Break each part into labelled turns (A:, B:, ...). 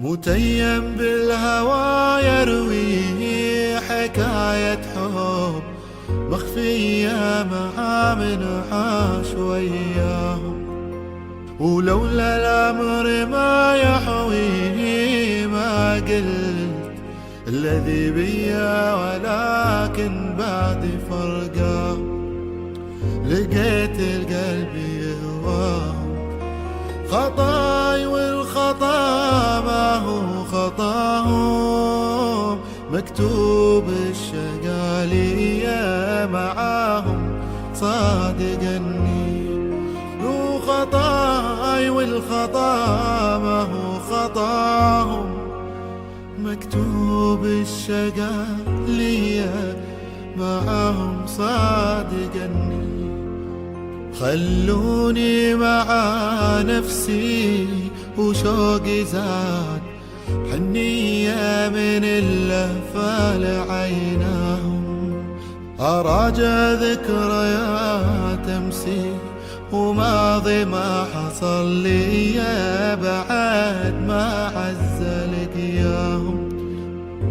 A: متيم بالهوى يروي حكاية حب مخفية مع من عاش وياهم، ولولا الأمر ما يحويه ما قلت الذي بيا، ولكن بعد فرقه لقيت القلب يهواه. خطاي والخطا ما هو خطاهم، مكتوب الشقالية معاهم صادقني. وخطاي والخطا ما هو خطاهم، مكتوب الشقالية معاهم صادقني. خلوني مع نفسي وشوقي زاد، حنية من اللهفة لعيناهم. أراجع ذكريات أمسي وماضي ما حصل لي بعد ما عز لقياهم.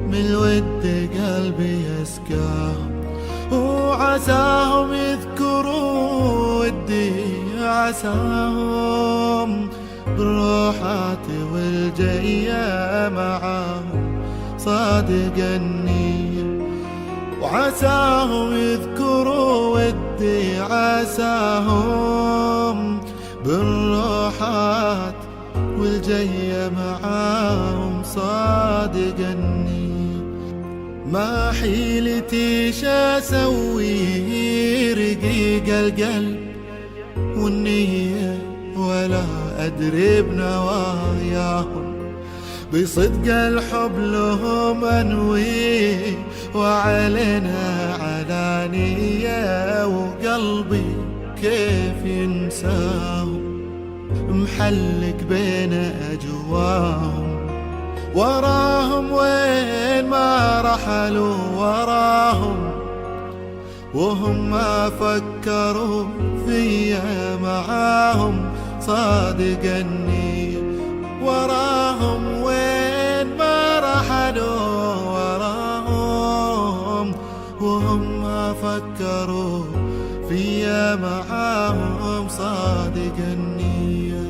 A: من الود قلبي يسقاهم وعساهم يذكروا ودي، عساهم بالروحات والجاية معاهم صادق النية. وعساهم يذكروا ودي، عساهم بالروحات والجاية معاهم صادق النية. ما حيلتي شا اسوي رقيق القلب والنية، ولا أدري بنواياهم. بصدق الحب لهم أنوي وعلنا علانية، وقلبي كيف ينساهم محلق بين أجواهم. وراهم وين ما رحلوا وراهم، وهم ما فكروا فيا معاهم صادق النية. وراهم وين ما رحلوا وراهم، وهم ما فكروا فيا معاهم صادق النية.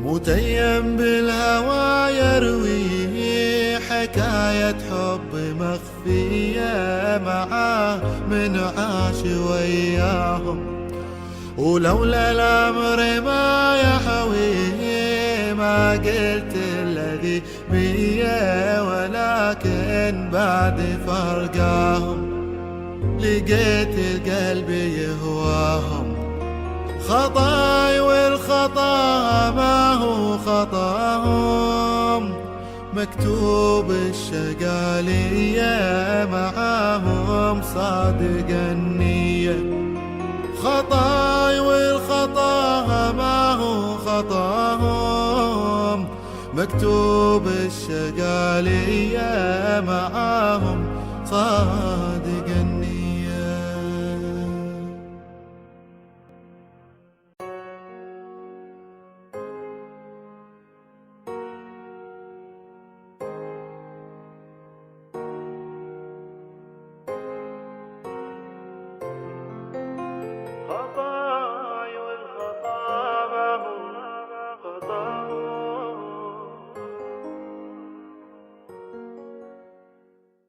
A: متيم بالهوى يروي حكاية حب مخفية مع من عاش وياهم. ولولا الأمر ما يحويه ما قلت الذي بيا، ولكن بعد فرقاهم لقيت القلب يهواهم. خطاي والخطا ما هو خطاهم، مكتوب الشقالية معاهم صادق النية. خطاي والخطا ما هو خطاهم، مكتوب الشقالية معاهم صادق